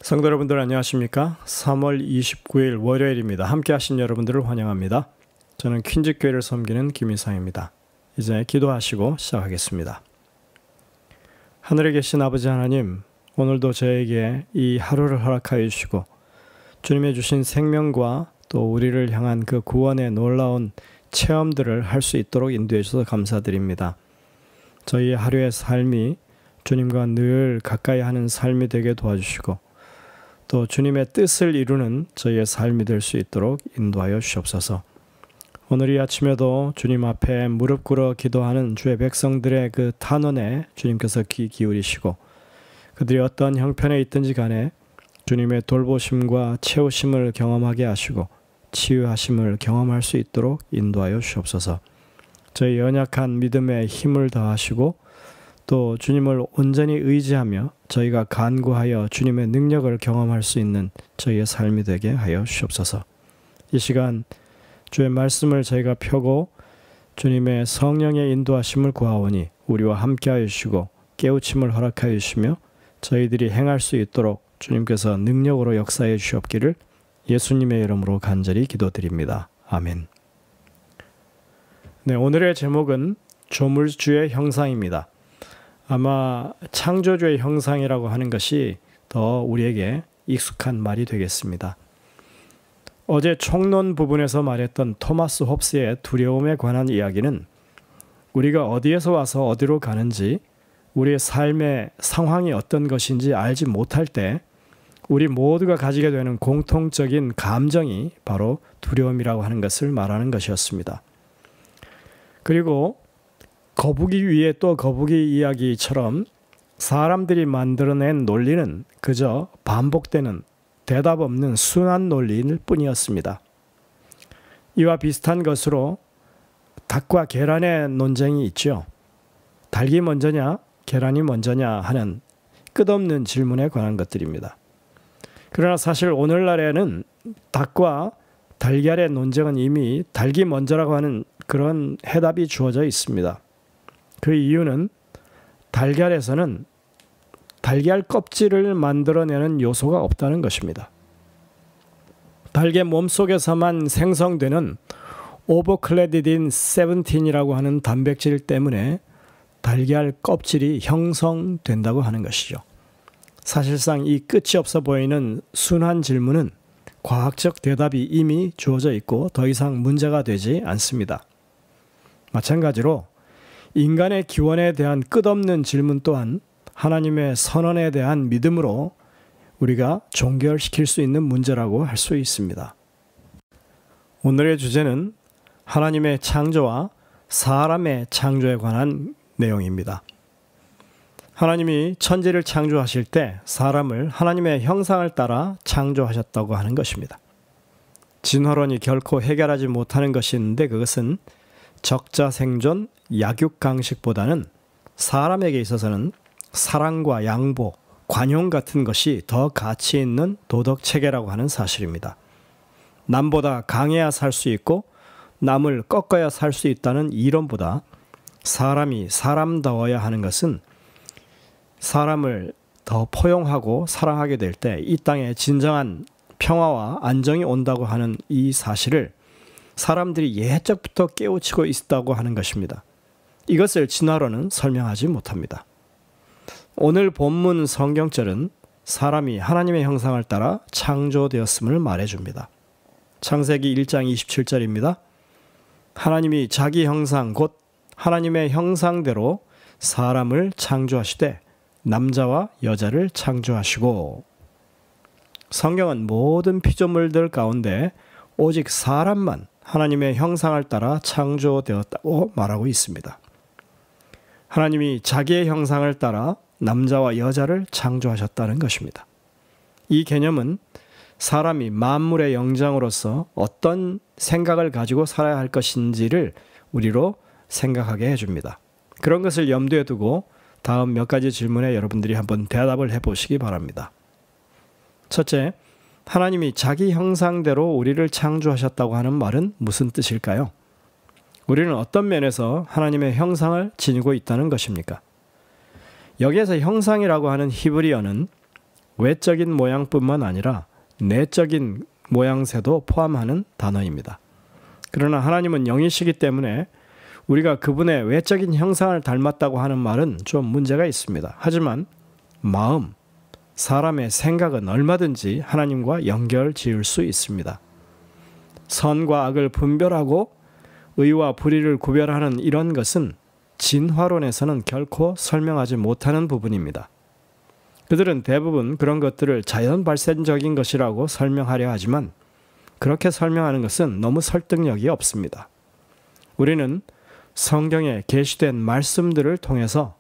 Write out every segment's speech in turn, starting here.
성도 여러분들 안녕하십니까? 3월 29일 월요일입니다. 함께 하신 여러분들을 환영합니다. 저는 퀸즈교회를 섬기는 김희상입니다. 이제 기도하시고 시작하겠습니다. 하늘에 계신 아버지 하나님, 오늘도 저에게 이 하루를 허락하여 주시고 주님의 주신 생명과 또 우리를 향한 그 구원의 놀라운 체험들을 할 수 있도록 인도해 주셔서 감사드립니다. 저희의 하루의 삶이 주님과 늘 가까이 하는 삶이 되게 도와주시고 또 주님의 뜻을 이루는 저희의 삶이 될 수 있도록 인도하여 주시옵소서. 오늘 이 아침에도 주님 앞에 무릎 꿇어 기도하는 주의 백성들의 그 탄원에 주님께서 귀 기울이시고 그들이 어떤 형편에 있든지 간에 주님의 돌보심과 채우심을 경험하게 하시고 치유하심을 경험할 수 있도록 인도하여 주시옵소서. 저희 연약한 믿음에 힘을 더하시고 또 주님을 온전히 의지하며 저희가 간구하여 주님의 능력을 경험할 수 있는 저희의 삶이 되게 하여 주시옵소서. 이 시간 주의 말씀을 저희가 펴고 주님의 성령의 인도하심을 구하오니 우리와 함께하여 주시고 깨우침을 허락하여 주시며 저희들이 행할 수 있도록 주님께서 능력으로 역사해 주시옵기를 예수님의 이름으로 간절히 기도드립니다. 아멘. 네, 오늘의 제목은 조물주의 형상입니다. 아마 창조주의 형상이라고 하는 것이 더 우리에게 익숙한 말이 되겠습니다. 어제 총론 부분에서 말했던 토마스 홉스의 두려움에 관한 이야기는 우리가 어디에서 와서 어디로 가는지 우리의 삶의 상황이 어떤 것인지 알지 못할 때 우리 모두가 가지게 되는 공통적인 감정이 바로 두려움이라고 하는 것을 말하는 것이었습니다. 그리고 거북이 위에 또 거북이 이야기처럼 사람들이 만들어낸 논리는 그저 반복되는 대답 없는 순환 논리일 뿐이었습니다. 이와 비슷한 것으로 닭과 계란의 논쟁이 있죠. 닭이 먼저냐 계란이 먼저냐 하는 끝없는 질문에 관한 것들입니다. 그러나 사실 오늘날에는 닭과 달걀의 논쟁은 이미 닭이 먼저라고 하는 그런 해답이 주어져 있습니다. 그 이유는 달걀에서는 달걀 껍질을 만들어내는 요소가 없다는 것입니다. 닭의 몸속에서만 생성되는 오버클레디딘 17이라고 하는 단백질 때문에 달걀 껍질이 형성된다고 하는 것이죠. 사실상 이 끝이 없어 보이는 순환 질문은 과학적 대답이 이미 주어져 있고 더 이상 문제가 되지 않습니다. 마찬가지로 인간의 기원에 대한 끝없는 질문 또한 하나님의 선언에 대한 믿음으로 우리가 종결시킬 수 있는 문제라고 할 수 있습니다. 오늘의 주제는 하나님의 창조와 사람의 창조에 관한 내용입니다. 하나님이 천지를 창조하실 때 사람을 하나님의 형상을 따라 창조하셨다고 하는 것입니다. 진화론이 결코 해결하지 못하는 것이 있는데 그것은 적자생존, 약육강식보다는 사람에게 있어서는 사랑과 양보, 관용 같은 것이 더 가치 있는 도덕체계라고 하는 사실입니다. 남보다 강해야 살 수 있고 남을 꺾어야 살 수 있다는 이론보다 사람이 사람다워야 하는 것은 사람을 더 포용하고 사랑하게 될 때 이 땅에 진정한 평화와 안정이 온다고 하는 이 사실을 사람들이 예적부터 깨우치고 있다고 하는 것입니다. 이것을 진화론은 설명하지 못합니다. 오늘 본문 성경절은 사람이 하나님의 형상을 따라 창조되었음을 말해줍니다. 창세기 1장 27절입니다. 하나님이 자기 형상 곧 하나님의 형상대로 사람을 창조하시되 남자와 여자를 창조하시고. 성경은 모든 피조물들 가운데 오직 사람만 하나님의 형상을 따라 창조되었다고 말하고 있습니다. 하나님이 자기의 형상을 따라 남자와 여자를 창조하셨다는 것입니다. 이 개념은 사람이 만물의 영장으로서 어떤 생각을 가지고 살아야 할 것인지를 우리로 생각하게 해줍니다. 그런 것을 염두에 두고 다음 몇 가지 질문에 여러분들이 한번 대답을 해보시기 바랍니다. 첫째, 하나님이 자기 형상대로 우리를 창조하셨다고 하는 말은 무슨 뜻일까요? 우리는 어떤 면에서 하나님의 형상을 지니고 있다는 것입니까? 여기에서 형상이라고 하는 히브리어는 외적인 모양뿐만 아니라 내적인 모양새도 포함하는 단어입니다. 그러나 하나님은 영이시기 때문에 우리가 그분의 외적인 형상을 닮았다고 하는 말은 좀 문제가 있습니다. 하지만 마음, 사람의 생각은 얼마든지 하나님과 연결 지을 수 있습니다. 선과 악을 분별하고 의와 불의를 구별하는 이런 것은 진화론에서는 결코 설명하지 못하는 부분입니다. 그들은 대부분 그런 것들을 자연 발생적인 것이라고 설명하려 하지만 그렇게 설명하는 것은 너무 설득력이 없습니다. 우리는 성경에 계시된 말씀들을 통해서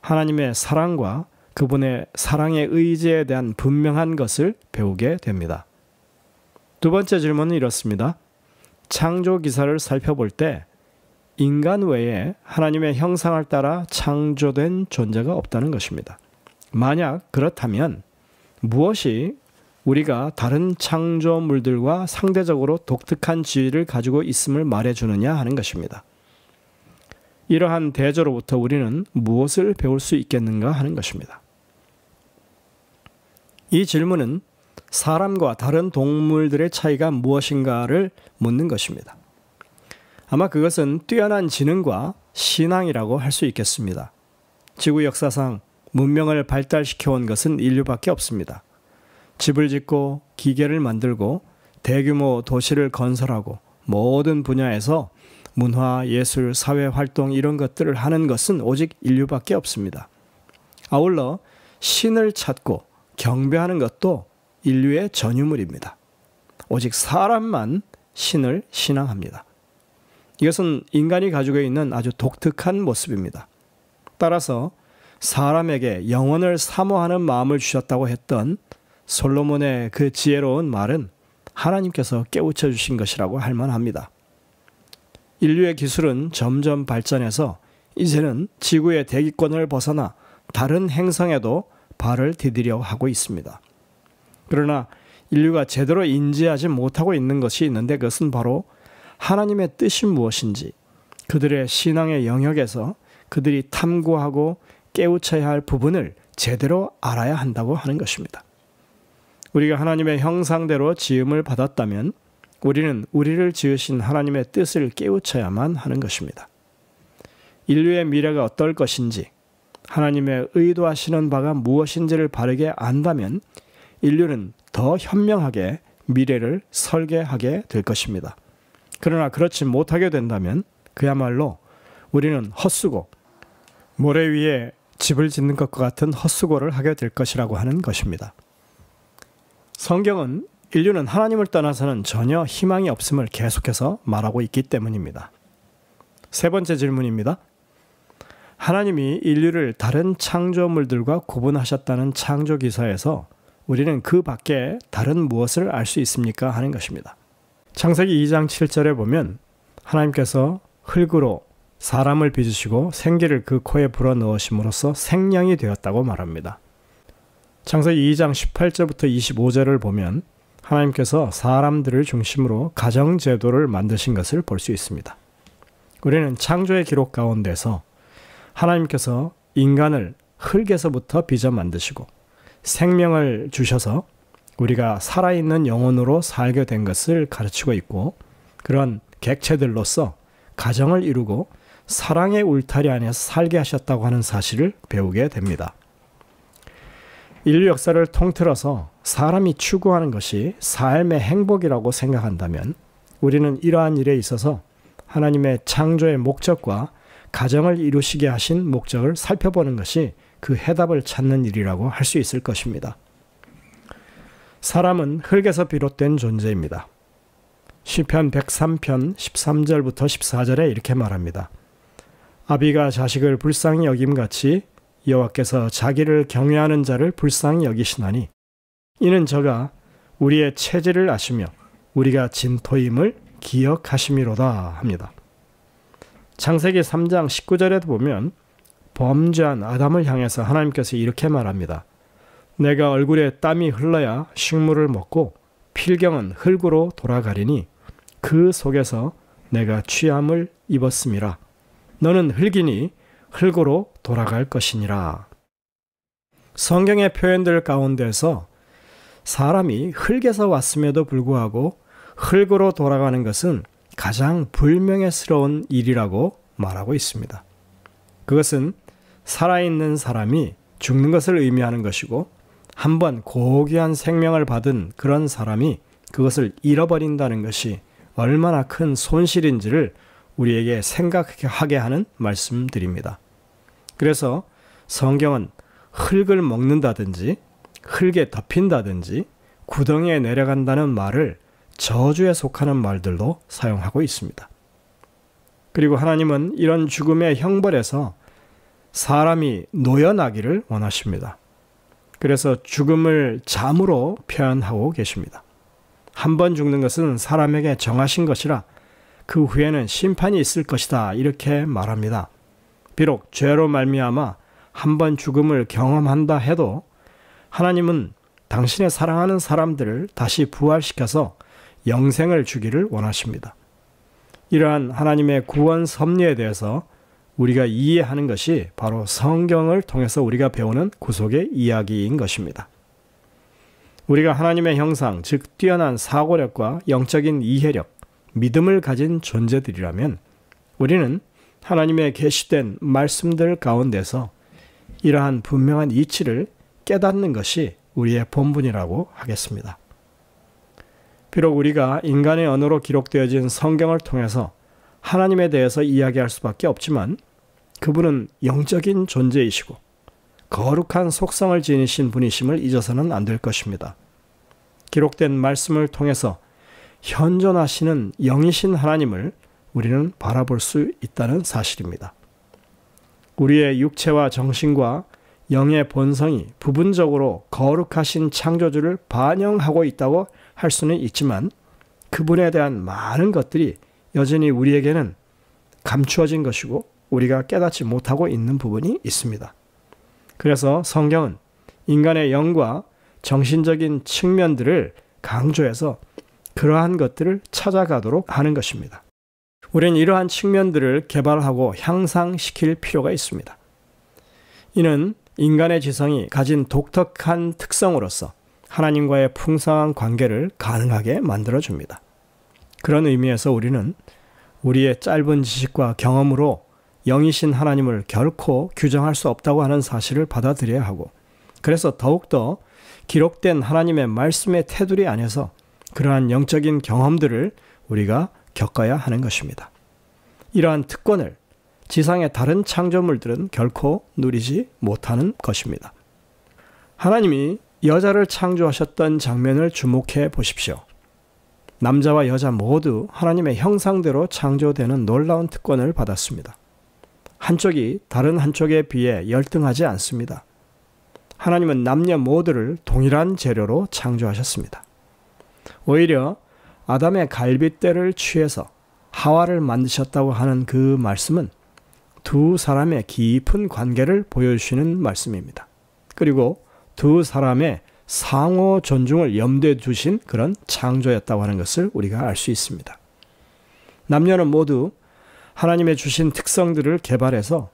하나님의 사랑과 그분의 사랑의 의지에 대한 분명한 것을 배우게 됩니다. 두 번째 질문은 이렇습니다. 창조 기사를 살펴볼 때 인간 외에 하나님의 형상을 따라 창조된 존재가 없다는 것입니다. 만약 그렇다면 무엇이 우리가 다른 창조물들과 상대적으로 독특한 지위를 가지고 있음을 말해주느냐 하는 것입니다. 이러한 대조로부터 우리는 무엇을 배울 수 있겠는가 하는 것입니다. 이 질문은 사람과 다른 동물들의 차이가 무엇인가를 묻는 것입니다. 아마 그것은 뛰어난 지능과 신앙이라고 할 수 있겠습니다. 지구 역사상 문명을 발달시켜온 것은 인류밖에 없습니다. 집을 짓고 기계를 만들고 대규모 도시를 건설하고 모든 분야에서 문화, 예술, 사회활동 이런 것들을 하는 것은 오직 인류밖에 없습니다. 아울러 신을 찾고 경배하는 것도 인류의 전유물입니다. 오직 사람만 신을 신앙합니다. 이것은 인간이 가지고 있는 아주 독특한 모습입니다. 따라서 사람에게 영혼을 사모하는 마음을 주셨다고 했던 솔로몬의 그 지혜로운 말은 하나님께서 깨우쳐 주신 것이라고 할 만합니다. 인류의 기술은 점점 발전해서 이제는 지구의 대기권을 벗어나 다른 행성에도 발을 디디려 하고 있습니다. 그러나 인류가 제대로 인지하지 못하고 있는 것이 있는데 그것은 바로 하나님의 뜻이 무엇인지 그들의 신앙의 영역에서 그들이 탐구하고 깨우쳐야 할 부분을 제대로 알아야 한다고 하는 것입니다. 우리가 하나님의 형상대로 지음을 받았다면 우리는 우리를 지으신 하나님의 뜻을 깨우쳐야만 하는 것입니다. 인류의 미래가 어떨 것인지 하나님의 의도하시는 바가 무엇인지를 바르게 안다면 인류는 더 현명하게 미래를 설계하게 될 것입니다. 그러나 그렇지 못하게 된다면 그야말로 우리는 헛수고, 모래 위에 집을 짓는 것과 같은 헛수고를 하게 될 것이라고 하는 것입니다. 성경은 인류는 하나님을 떠나서는 전혀 희망이 없음을 계속해서 말하고 있기 때문입니다. 세 번째 질문입니다. 하나님이 인류를 다른 창조물들과 구분하셨다는 창조 기사에서 우리는 그 밖에 다른 무엇을 알 수 있습니까? 하는 것입니다. 창세기 2장 7절에 보면 하나님께서 흙으로 사람을 빚으시고 생기를 그 코에 불어넣으심으로써 생명이 되었다고 말합니다. 창세기 2장 18절부터 25절을 보면 하나님께서 사람들을 중심으로 가정제도를 만드신 것을 볼 수 있습니다. 우리는 창조의 기록 가운데서 하나님께서 인간을 흙에서부터 빚어 만드시고 생명을 주셔서 우리가 살아있는 영혼으로 살게 된 것을 가르치고 있고 그런 객체들로서 가정을 이루고 사랑의 울타리 안에서 살게 하셨다고 하는 사실을 배우게 됩니다. 인류 역사를 통틀어서 사람이 추구하는 것이 삶의 행복이라고 생각한다면 우리는 이러한 일에 있어서 하나님의 창조의 목적과 가정을 이루시게 하신 목적을 살펴보는 것이 그 해답을 찾는 일이라고 할 수 있을 것입니다. 사람은 흙에서 비롯된 존재입니다. 시편 103편 13절부터 14절에 이렇게 말합니다. 아비가 자식을 불쌍히 여김같이 여호와께서 자기를 경외하는 자를 불쌍히 여기시나니 이는 저가 우리의 체질을 아시며 우리가 진토임을 기억하심이로다 합니다. 창세기 3장 19절에도 보면 범죄한 아담을 향해서 하나님께서 이렇게 말합니다. 내가 얼굴에 땀이 흘러야 식물을 먹고 필경은 흙으로 돌아가리니 그 속에서 내가 취함을 입었음이라. 너는 흙이니 흙으로 돌아갈 것이니라. 성경의 표현들 가운데서 사람이 흙에서 왔음에도 불구하고 흙으로 돌아가는 것은 가장 불명예스러운 일이라고 말하고 있습니다. 그것은 살아있는 사람이 죽는 것을 의미하는 것이고 한번 고귀한 생명을 받은 그런 사람이 그것을 잃어버린다는 것이 얼마나 큰 손실인지를 우리에게 생각하게 하는 말씀드립니다. 그래서 성경은 흙을 먹는다든지 흙에 덮인다든지 구덩이에 내려간다는 말을 저주에 속하는 말들도 사용하고 있습니다. 그리고 하나님은 이런 죽음의 형벌에서 사람이 놓여나기를 원하십니다. 그래서 죽음을 잠으로 표현하고 계십니다. 한 번 죽는 것은 사람에게 정하신 것이라 그 후에는 심판이 있을 것이다 이렇게 말합니다. 비록 죄로 말미암아 한 번 죽음을 경험한다 해도 하나님은 당신의 사랑하는 사람들을 다시 부활시켜서 영생을 주기를 원하십니다. 이러한 하나님의 구원 섭리에 대해서 우리가 이해하는 것이 바로 성경을 통해서 우리가 배우는 구속의 이야기인 것입니다. 우리가 하나님의 형상, 즉 뛰어난 사고력과 영적인 이해력, 믿음을 가진 존재들이라면 우리는 하나님의 계시된 말씀들 가운데서 이러한 분명한 이치를 깨닫는 것이 우리의 본분이라고 하겠습니다. 비록 우리가 인간의 언어로 기록되어진 성경을 통해서 하나님에 대해서 이야기할 수밖에 없지만 그분은 영적인 존재이시고 거룩한 속성을 지니신 분이심을 잊어서는 안 될 것입니다. 기록된 말씀을 통해서 현존하시는 영이신 하나님을 우리는 바라볼 수 있다는 사실입니다. 우리의 육체와 정신과 영의 본성이 부분적으로 거룩하신 창조주를 반영하고 있다고 할 수는 있지만 그분에 대한 많은 것들이 여전히 우리에게는 감추어진 것이고 우리가 깨닫지 못하고 있는 부분이 있습니다. 그래서 성경은 인간의 영과 정신적인 측면들을 강조해서 그러한 것들을 찾아가도록 하는 것입니다. 우리는 이러한 측면들을 개발하고 향상시킬 필요가 있습니다. 이는 인간의 지성이 가진 독특한 특성으로서 하나님과의 풍성한 관계를 가능하게 만들어줍니다. 그런 의미에서 우리는 우리의 짧은 지식과 경험으로 영이신 하나님을 결코 규정할 수 없다고 하는 사실을 받아들여야 하고 그래서 더욱더 기록된 하나님의 말씀의 테두리 안에서 그러한 영적인 경험들을 우리가 겪어야 하는 것입니다. 이러한 특권을 지상의 다른 창조물들은 결코 누리지 못하는 것입니다. 하나님이 여자를 창조하셨던 장면을 주목해 보십시오. 남자와 여자 모두 하나님의 형상대로 창조되는 놀라운 특권을 받았습니다. 한쪽이 다른 한쪽에 비해 열등하지 않습니다. 하나님은 남녀 모두를 동일한 재료로 창조하셨습니다. 오히려 아담의 갈빗대를 취해서 하와를 만드셨다고 하는 그 말씀은 두 사람의 깊은 관계를 보여주시는 말씀입니다. 그리고 두 사람의 상호 존중을 염두에 두신 그런 창조였다고 하는 것을 우리가 알 수 있습니다. 남녀는 모두 하나님의 주신 특성들을 개발해서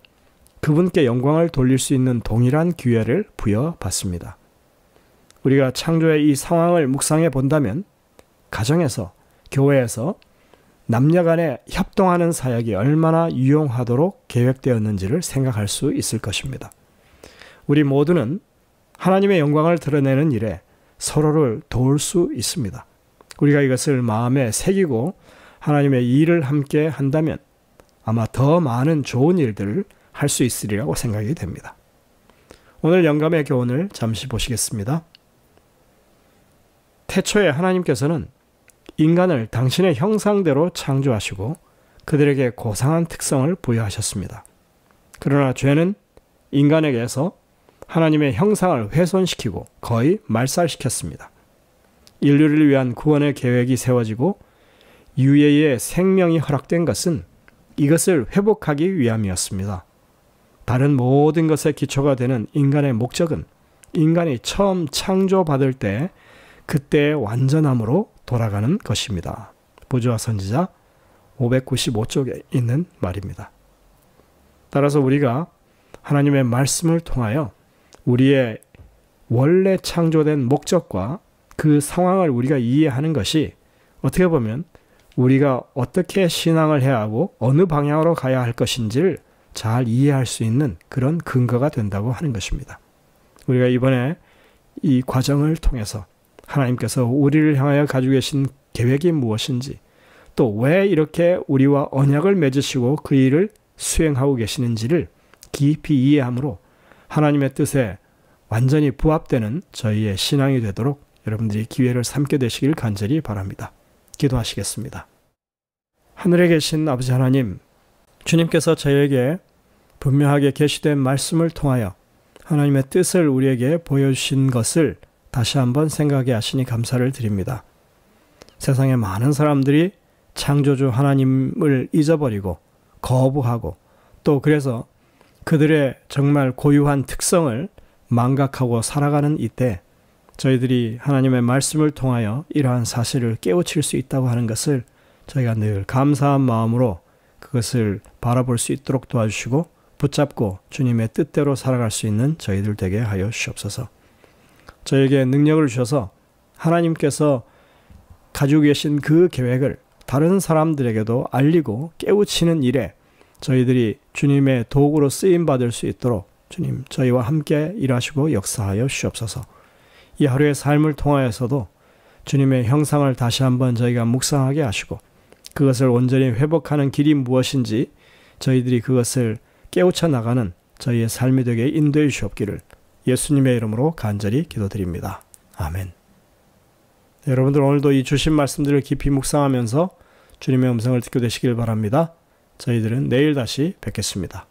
그분께 영광을 돌릴 수 있는 동일한 기회를 부여받습니다. 우리가 창조의 이 상황을 묵상해 본다면 가정에서, 교회에서 남녀 간에 협동하는 사역이 얼마나 유용하도록 계획되었는지를 생각할 수 있을 것입니다. 우리 모두는 하나님의 영광을 드러내는 일에 서로를 도울 수 있습니다. 우리가 이것을 마음에 새기고 하나님의 일을 함께 한다면 아마 더 많은 좋은 일들을 할 수 있으리라고 생각이 됩니다. 오늘 영감의 교훈을 잠시 보시겠습니다. 태초에 하나님께서는 인간을 당신의 형상대로 창조하시고 그들에게 고상한 특성을 부여하셨습니다. 그러나 죄는 인간에게서 하나님의 형상을 훼손시키고 거의 말살시켰습니다. 인류를 위한 구원의 계획이 세워지고 유예의 생명이 허락된 것은 이것을 회복하기 위함이었습니다. 다른 모든 것의 기초가 되는 인간의 목적은 인간이 처음 창조받을 때 그때의 완전함으로 돌아가는 것입니다. 보주와 선지자 595쪽에 있는 말입니다. 따라서 우리가 하나님의 말씀을 통하여 우리의 원래 창조된 목적과 그 상황을 우리가 이해하는 것이 어떻게 보면 우리가 어떻게 신앙을 해야 하고 어느 방향으로 가야 할 것인지를 잘 이해할 수 있는 그런 근거가 된다고 하는 것입니다. 우리가 이번에 이 과정을 통해서 하나님께서 우리를 향하여 가지고 계신 계획이 무엇인지, 또 왜 이렇게 우리와 언약을 맺으시고 그 일을 수행하고 계시는지를 깊이 이해함으로 하나님의 뜻에 완전히 부합되는 저희의 신앙이 되도록 여러분들이 기회를 삼게 되시길 간절히 바랍니다. 기도하시겠습니다. 하늘에 계신 아버지 하나님, 주님께서 저희에게 분명하게 계시된 말씀을 통하여 하나님의 뜻을 우리에게 보여주신 것을 다시 한번 생각해 하시니 감사를 드립니다. 세상에 많은 사람들이 창조주 하나님을 잊어버리고 거부하고 또 그래서 그들의 정말 고유한 특성을 망각하고 살아가는 이때 저희들이 하나님의 말씀을 통하여 이러한 사실을 깨우칠 수 있다고 하는 것을 저희가 늘 감사한 마음으로 그것을 바라볼 수 있도록 도와주시고 붙잡고 주님의 뜻대로 살아갈 수 있는 저희들 되게 하여 주시옵소서. 저에게 능력을 주셔서 하나님께서 가지고 계신 그 계획을 다른 사람들에게도 알리고 깨우치는 일에 저희들이 주님의 도구로 쓰임받을 수 있도록 주님 저희와 함께 일하시고 역사하여 주시옵소서. 이 하루의 삶을 통하여서도 주님의 형상을 다시 한번 저희가 묵상하게 하시고 그것을 온전히 회복하는 길이 무엇인지 저희들이 그것을 깨우쳐 나가는 저희의 삶이 되게 인도해 주시옵기를 예수님의 이름으로 간절히 기도드립니다. 아멘. 여러분들 오늘도 이 주신 말씀들을 깊이 묵상하면서 주님의 음성을 듣게 되시길 바랍니다. 저희들은 내일 다시 뵙겠습니다.